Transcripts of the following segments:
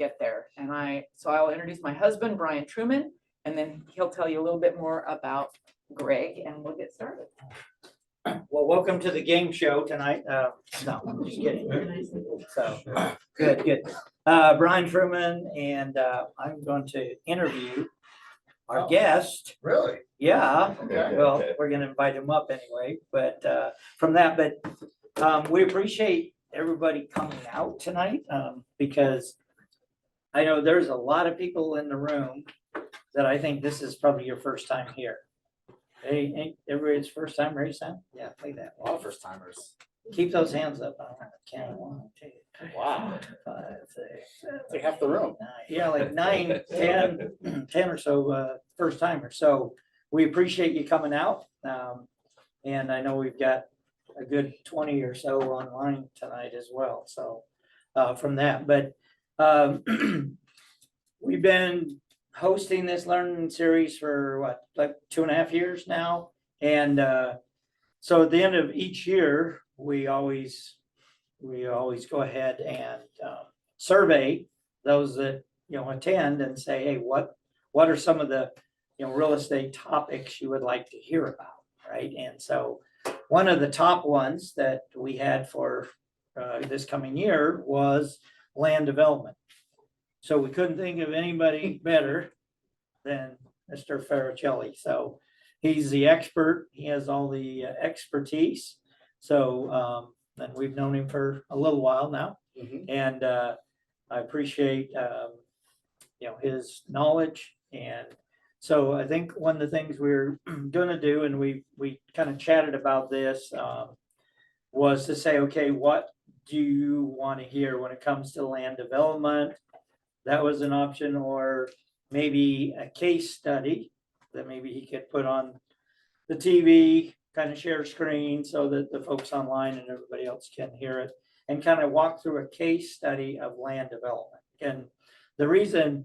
get there. And so I'll introduce my husband, Brian Truman, and then he'll tell you a little bit more about Greg, and we'll get started. Well, welcome to the game show tonight. No, I'm just kidding. So, good. Brian Truman, and I'm going to interview our guest. Really? Yeah. Okay. Well, we're going to invite him up anyway, but from that, we appreciate everybody coming out tonight because I know there's a lot of people in the room that I think this is probably your first time here. Hey, ain't everybody's first time, raise hand? Yeah, play that. A lot of first timers. Keep those hands up. I don't have a count. 1, 2, 3, Wow. 4, 5, 6, 7, It's like half the room. 9. Yeah, like 9, 10 or so first timers. So we appreciate you coming out. And I know we've got a good 20 or so online tonight as well. So from that, but we've been hosting this learning series for what, like 2.5 years now. And so at the end of each year, we always go ahead and survey those that attend and say, hey, what are some of the real estate topics you would like to hear about, right? And so one of the top ones that we had for this coming year was land development. So we couldn't think of anybody better than Mr. Farricielli. So he's the expert. He has all the expertise. So and we've known him for a little while now. Mm-hmm. And I appreciate his knowledge. And so I think one of the things we're going to do, and we kind of chatted about this, was to say, okay, what do you want to hear when it comes to land development? That was an option, or maybe a case study that maybe he could put on the TV, kind of share screen so that the folks online and everybody else can hear it, and kind of walk through a case study of land development. And the reason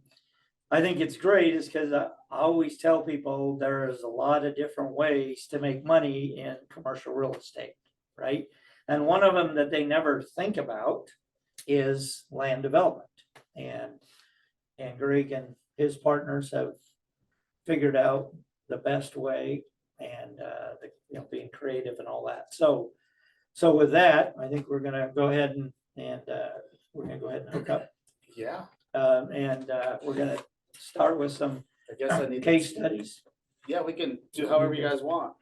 I think it's great is because I always tell people there is a lot of different ways to make money in commercial real estate, right? And one of them that they never think about is land development. And Greg and his partners have figured out the best way, and being creative and all that. So with that, I think we're gonna go ahead and we're gonna go ahead and hook up. Yeah. And we're gonna start with some I guess I need case studies. Yeah, we can do however you guys want.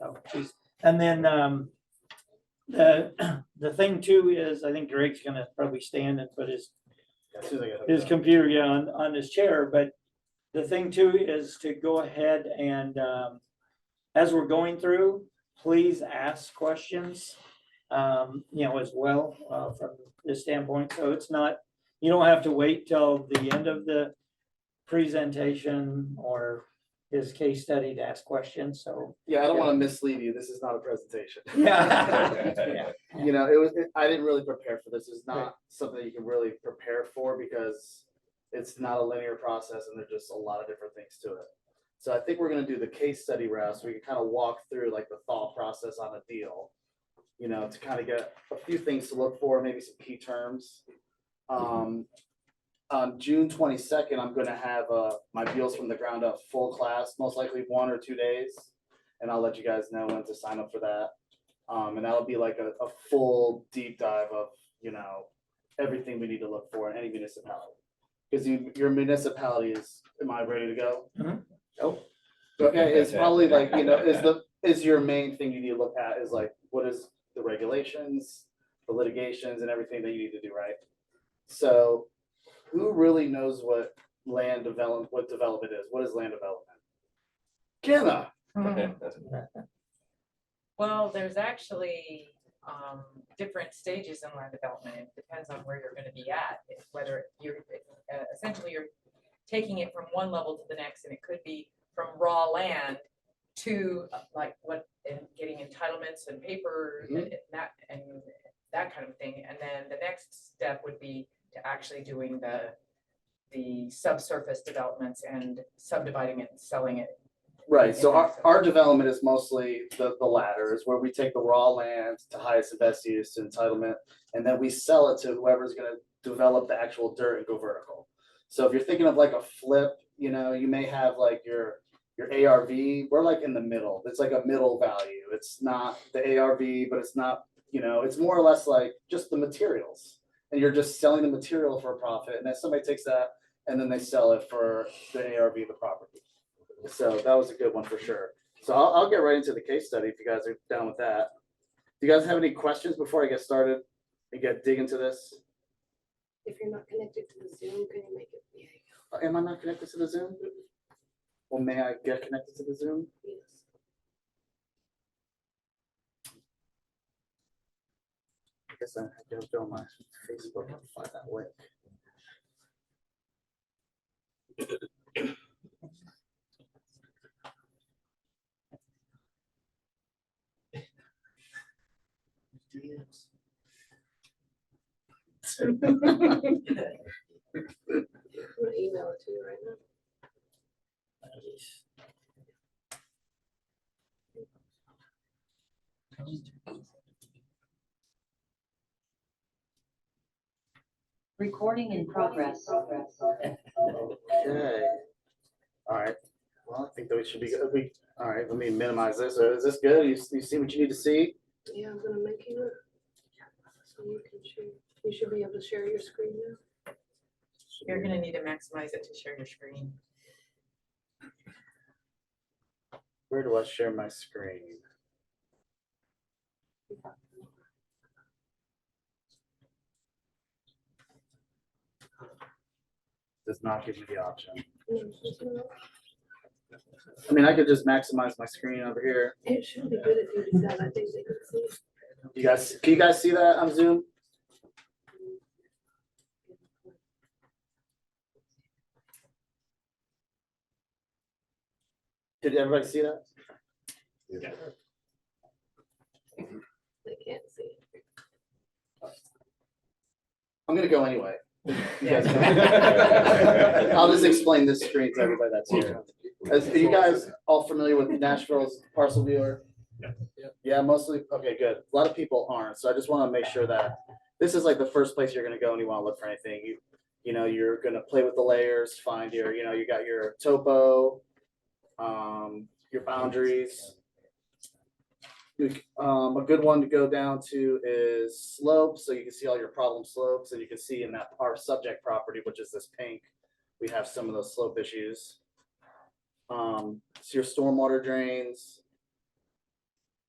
Oh, geez. And then the thing too is, I think Greg's gonna probably stand and put his As soon as I get hooked his up. computer on his chair. But the thing too is to go ahead and as we're going through, please ask questions, as well from this standpoint. So it's not, you don't have to wait till the end of the presentation or his case study to ask questions. So Yeah, I don't want to mislead you. This is not a presentation. yeah. I didn't really prepare for this. It's not something you can really prepare for because it's not a linear process and there's just a lot of different things to it. So I think we're going to do the case study route so we can kind of walk through like the thought process on a deal, to kind of get a few things to look for, maybe some key terms. On June 22nd, I'm going to have my Deals from the Ground Up full class, most likely 1 or 2 days. And I'll let you guys know when to sign up for that. And that'll be like a full deep dive of, everything we need to look for in any municipality. Because your municipality am I ready to go? Mm-hmm. Oh, okay. It's probably like, is your main thing you need to look at is like, what is the regulations, the litigations and everything that you need to do, right? So who really knows what development is? What is land development? Kenna. Well, there's actually different stages in land development. It depends on where you're going to be at. Whether you're essentially you're taking it from one level to the next, and it could be from raw land to getting entitlements and papers and that kind of thing. And then the next step would be to actually doing the subsurface developments and subdividing it and selling it Right, so our development is mostly the latter, is where we take the raw land to highest and best use to entitlement, and then we sell it to whoever's gonna develop the actual dirt and go vertical. So if you're thinking of like a flip, you know, you may have like your ARV, we're like in the middle, it's like a middle value, it's not the ARV, but it's not, you know, it's more or less like just the materials. And you're just selling the material for a profit, and then somebody takes that and then they sell it for the ARV of the property. So that was a good one for sure. So I'll get right into the case study if you guys are down with that. Do you guys have any questions before I get started and dig into this? If you're not connected to the Zoom, can you make it? Yeah, Am I not connected to the Zoom? Well, may I get connected to the Zoom? yes. I guess I have to go on my Facebook and find that link. I'm gonna email it to you right now. Recording in progress. Okay. All right. Well, I think that we should be good. All right, let me minimize this. Is this good? You see what you need to see? Yeah, I'm gonna make you so you can share. You should be able to share your screen now. You're gonna need to maximize it to share your screen. Where do I share my screen? Does not give you the option. I mean, I could just maximize my screen over here. It should be good if you do that. I think they can see. Can you guys see that on Zoom? Did everybody see that? They can't see. I'm gonna go anyway. You guys go. I'll just explain this screen to everybody that's here. Are you guys all familiar with Nashville's parcel viewer? Yeah, mostly. Okay, good. A lot of people aren't, so I just want to make sure that this is like the first place you're gonna go when you want to look for anything. You know, you're gonna play with the layers, find your, you know, you got your topo, your boundaries. A good one to go down to is slopes, so you can see all your problem slopes, and you can see in that our subject property, which is this pink, we have some of those slope issues. So your stormwater drains,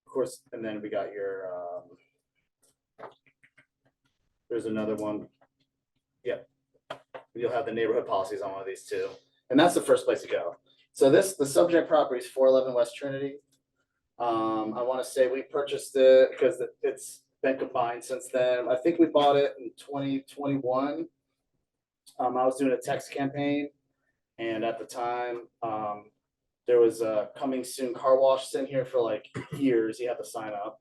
of course, and then we got your there's another one. Yep, you'll have the neighborhood policies on one of these too, and that's the first place to go. So the subject property is 411 West Trinity. I want to say we purchased it because it's been combined since then. I think we bought it in 2021. I was doing a text campaign, and at the time, there was a coming soon car wash sitting here for like years. You had to sign up.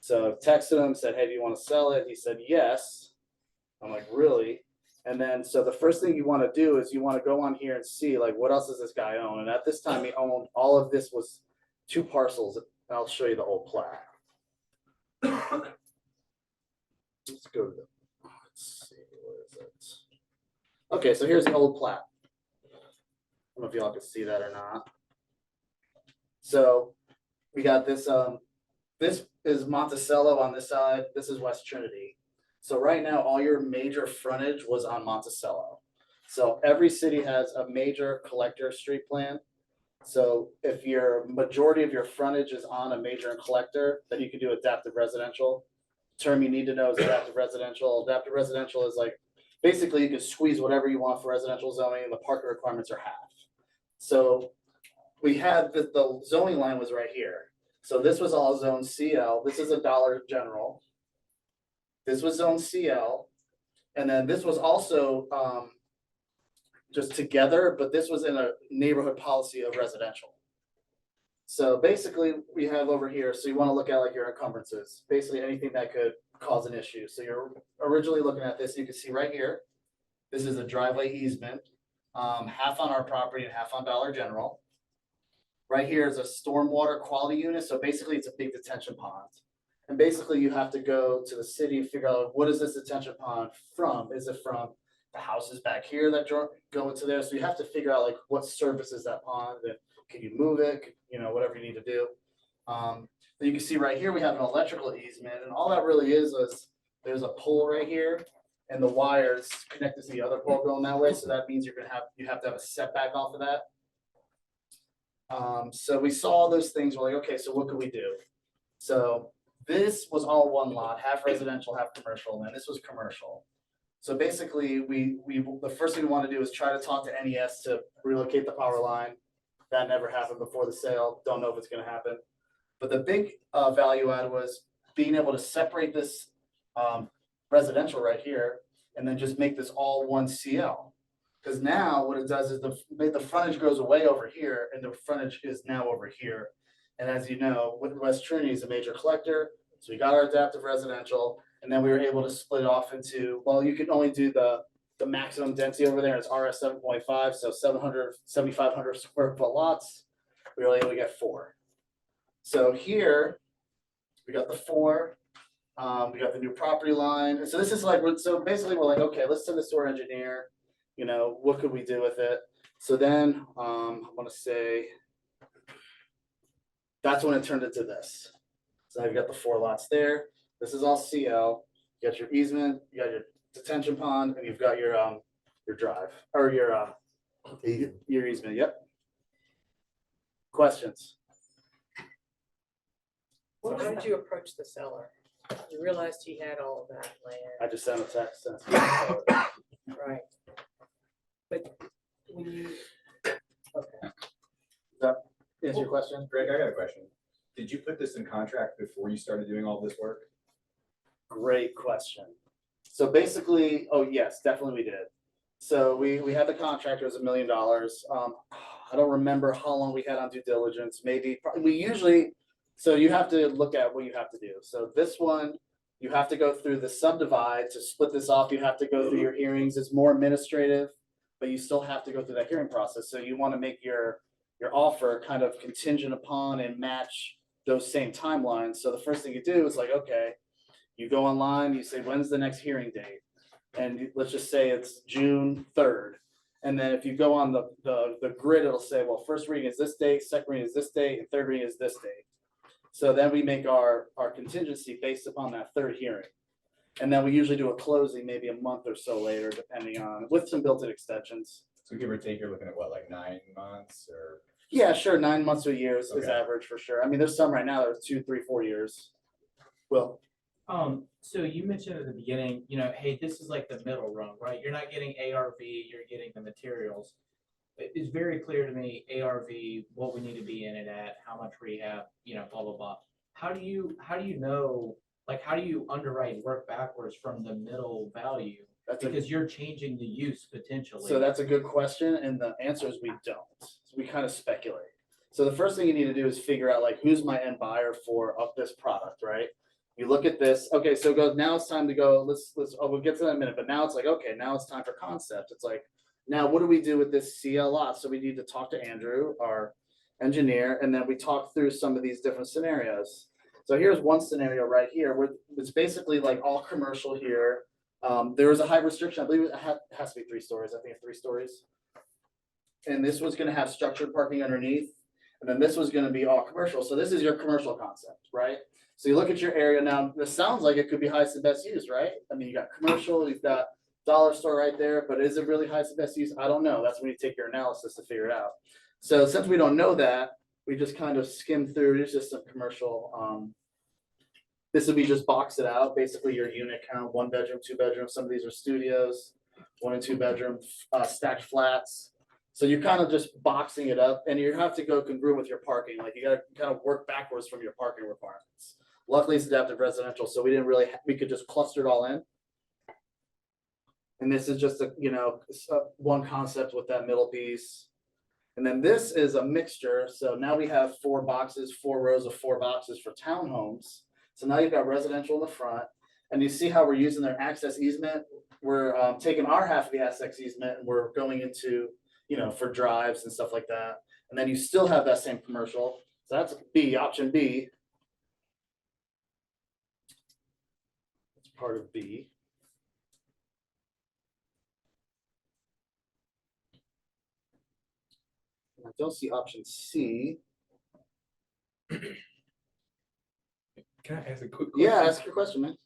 So texted him, said, "Hey, do you want to sell it?" He said, "Yes." I'm like, "Really?" And then, so the first thing you want to do is you want to go on here and see like, what else does this guy own? And at this time he owned, all of this was 2 parcels. I'll show you the old plat. Let's go to the, let's see, where is it? Okay, so here's the old plat. I don't know if y'all can see that or not. So we got this, this is Monticello on this side. This is West Trinity. So right now, all your major frontage was on Monticello. So every city has a major collector street plan. So if your majority of your frontage is on a major and collector, then you can do adaptive residential. Term you need to know is adaptive residential. Adaptive residential is like, basically you can squeeze whatever you want for residential zoning, and the parking requirements are half. So we had the zoning line was right here. So this was all zone CL. This is a Dollar General. This was zone CL. And then this was also just together, but this was in a neighborhood policy of residential. So basically we have over here, so you want to look at like your encumbrances, basically anything that could cause an issue. So you're originally looking at this, you can see right here, this is a driveway easement, half on our property and half on Dollar General. Right here is a stormwater quality unit. So basically it's a big detention pond. And basically you have to go to the city and figure out what is this detention pond from? Is it from the houses back here that go into there? So you have to figure out like what services that pond and can you move it? You know, whatever you need to do. But you can see right here, we have an electrical easement, and all that really is there's a pole right here and the wires connected to the other pole going that way. So that means you have to have a setback off of that. So we saw those things. We're like, okay, so what could we do? So this was all one lot, half residential, half commercial, and this was commercial. So basically, the first thing we want to do is try to talk to NES to relocate the power line. That never happened before the sale. Don't know if it's going to happen. But the big value add was being able to separate this residential right here and then just make this all one CL. Because now what it does is the frontage goes away over here and the frontage is now over here. And as you know, West Trinity is a major collector. So we got our adaptive residential and then we were able to split it off into, well, you can only do the maximum density over there. It's RS 7.5, so 7,500 square foot lots. We were able to get 4. So here we got the 4. We got the new property line. And so this is like, so basically we're like, okay, let's send this to our engineer. You know, what could we do with it? So then I want to say that's when it turned into this. So now you've got the 4 lots there. This is all CL. You got your easement, you got your detention pond, and you've got your drive or your easement. Yep. Questions? How did you approach the seller? You realized he had all of that I land, just sent a text. right? But when you, Answer your question? Greg, I got a question. Did you put this in contract before you started doing all this work? Great question. So basically, oh yes, definitely we did. So we had the contractor, it was $1 million. I don't remember how long we had on due diligence, maybe, we usually, so you have to look at what you have to do. So this one, you have to go through the subdivide to split this off. You have to go through your hearings. It's more administrative, but you still have to go through that hearing process. So you want to make your offer kind of contingent upon and match those same timelines. So the first thing you do is like, okay, you go online, you say, when's the next hearing date? And let's just say it's June 3rd. And then if you go on the grid, it'll say, well, first reading is this date, second reading is this date, and third reading is this date. So then we make our contingency based upon that third hearing. And then we usually do a closing maybe a month or so later, depending on, with some built-in extensions. So give or take, you're looking at what, like 9 months or? Yeah, sure, 9 months to a year is Okay. average for sure. I mean, there's some right now that are 2, 3, 4 years. Well, So you mentioned at the beginning, you know, hey, this is like the middle rung, right? You're not getting ARV, you're getting the materials. It's very clear to me, ARV, what we need to be in it at, how much rehab, you know, blah, blah, blah. How do you know, like, how do you underwrite work backwards from the middle value? Because you're changing the use potentially. So that's a good question, and the answer is we don't. So we kind of speculate. So the first thing you need to do is figure out like who's my end buyer of this product, right? You look at this, okay, so now it's time to go, we'll get to that in a minute, but now it's like, okay, now it's time for concept. It's like, now what do we do with this CL lot? So we need to talk to Andrew, our engineer, and then we talk through some of these different scenarios. So here's one scenario right here, where it's basically like all commercial here. There was a height restriction, I believe it has to be 3 stories, I think it's 3 stories. And this was gonna have structured parking underneath, and then this was gonna be all commercial. So this is your commercial concept, right? So you look at your area now, this sounds like it could be highest and best use, right? I mean, you got commercial, you've got dollar store right there, but is it really highest and best use? I don't know. That's when you take your analysis to figure it out. So since we don't know that, we just kind of skim through, it's just some commercial, this would be just box it out, basically your unit count, 1 bedroom, 2 bedroom, some of these are studios, 1 and 2 bedroom, stacked flats. So you're kind of just boxing it up, and you have to go congruent with your parking. Like you got to kind of work backwards from your parking requirements. Luckily, it's adaptive residential, so we didn't really, we could just cluster it all in. And this is just one concept with that middle piece. And then this is a mixture. So now we have 4 boxes, 4 rows of 4 boxes for townhomes. So now you've got residential in the front, and you see how we're using their access easement. We're taking our half of the access easement and we're going into, for drives and stuff like that. And then you still have that same commercial. So that's B, option B. It's part of B. I don't see option C. Can I ask a quick question? Yeah, ask your question, man.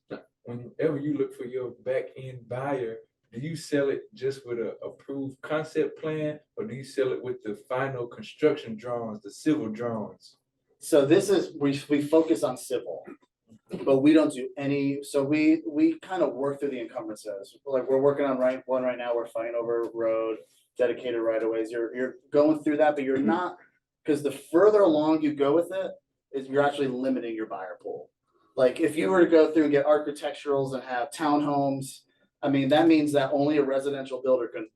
Whenever you look for your back end buyer, do you sell it just with a approved concept plan, or do you sell it with the final construction drawings, the civil drawings? So this is, we focus on civil, but we don't do any, so we kind of work through the encumbrances. Like, we're working on one right now, we're fighting over road, dedicated right of ways. You're going through that, but you're not, because the further along you go with it, is you're actually limiting your buyer pool. Like, if you were to go through and get architecturals and have townhomes, I mean, that means that only a residential builder can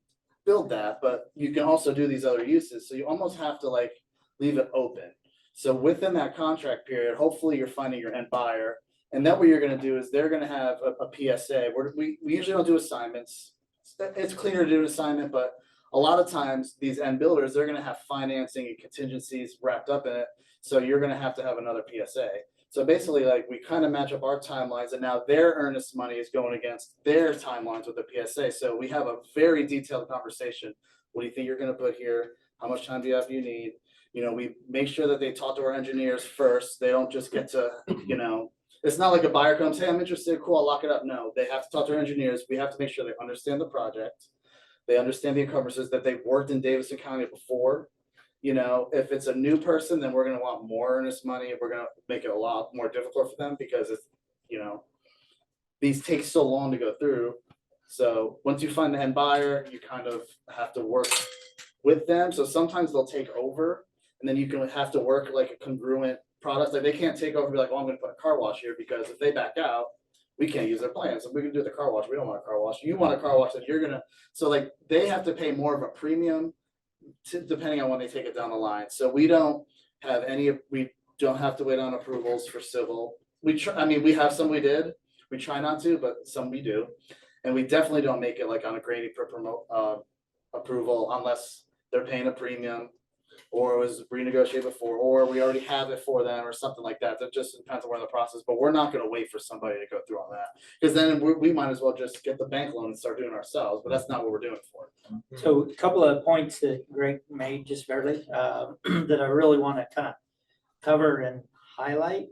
build that, but you can also do these other uses. So you almost have to like leave it open. So within that contract period, hopefully you're finding your end buyer. And then what you're gonna do is they're gonna have a PSA where we usually don't do assignments. It's cleaner to do an assignment, but a lot of times these end builders, they're gonna have financing and contingencies wrapped up in it. So you're gonna have to have another PSA. So basically, like, we kind of match up our timelines, and now their earnest money is going against their timelines with the PSA. So we have a very detailed conversation. What do you think you're gonna put here? How much time do you need? You know, we make sure that they talk to our engineers first. They don't just get to, you know, it's not like a buyer comes, hey, I'm interested, cool, I'll lock it up. No, they have to talk to our engineers. We have to make sure they understand the project. They understand the encumbrances, that they've worked in Davidson County before. You know, if it's a new person, then we're gonna want more earnest money. We're gonna make it a lot more difficult for them because it's, you know, these take so long to go through. So once you find the end buyer, you kind of have to work with them. So sometimes they'll take over, and then you can have to work like a congruent product. Like, they can't take over and be like, oh, I'm gonna put a car wash here, because if they back out, we can't use their plans. So we can do the car wash. We don't want a car wash. You want a car wash, that you're gonna, so like, they have to pay more of a premium depending on when they take it down the line. So we don't have any, we don't have to wait on approvals for civil. We try, I mean, we have some we did, we try not to, but some we do. And we definitely don't make it like on a grading per approval unless they're paying a premium, or it was renegotiated before, or we already have it for them or something like that. That just depends on where the process, but we're not gonna wait for somebody to go through all that. Because then we might as well just get the bank loan and start doing it ourselves, but that's not what we're doing it for. So a couple of points that Greg made just barely, that I really want to kind of cover and highlight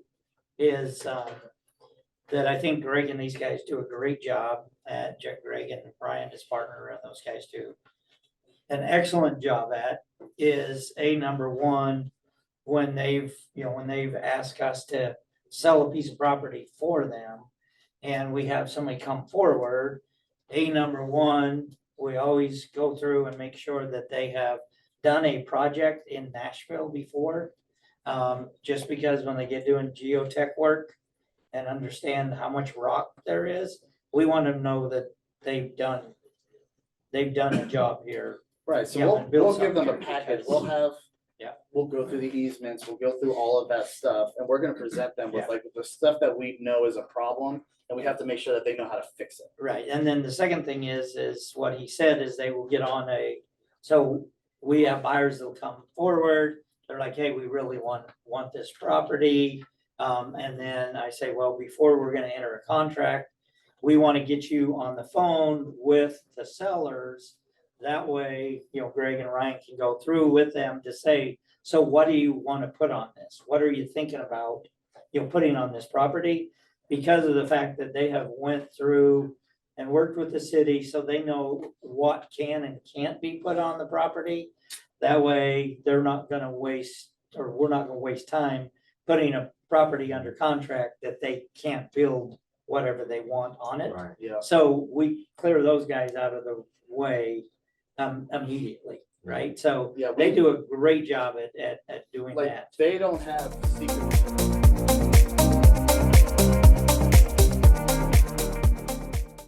is that I think Greg and these guys do a great job at, Greg and Brian, his partner, and those guys do an excellent job at, is number one, when they've asked us to sell a piece of property for them, and we have somebody come forward, number one, we always go through and make sure that they have done a project in Nashville before. Just because when they get doing geotech work and understand how much rock there is, we want to know that they've done a job here. Right, so Yeah, we'll and build give them a something package. because- We'll have, Yeah. we'll go through the easements, we'll go through all of that stuff, and we're gonna present them with Yeah. like the stuff that we know is a problem, and we have to make sure that they know how to fix it. Right, and then the second thing is what he said is they will get on so we have buyers that'll come forward, they're like, hey, we really want this property. And then I say, well, before we're gonna enter a contract, we want to get you on the phone with the sellers. That way, Greg and Ryan can go through with them to say, so what do you want to put on this? What are you thinking about, putting on this property? Because of the fact that they have went through and worked with the city, so they know what can and can't be put on the property. That way, they're not gonna waste, or we're not gonna waste time putting a property under contract that they can't build whatever they want on it. Right. Yeah. So we clear those guys out of the way immediately, right? So Yeah, they do a great job at doing like, that. they don't have secret.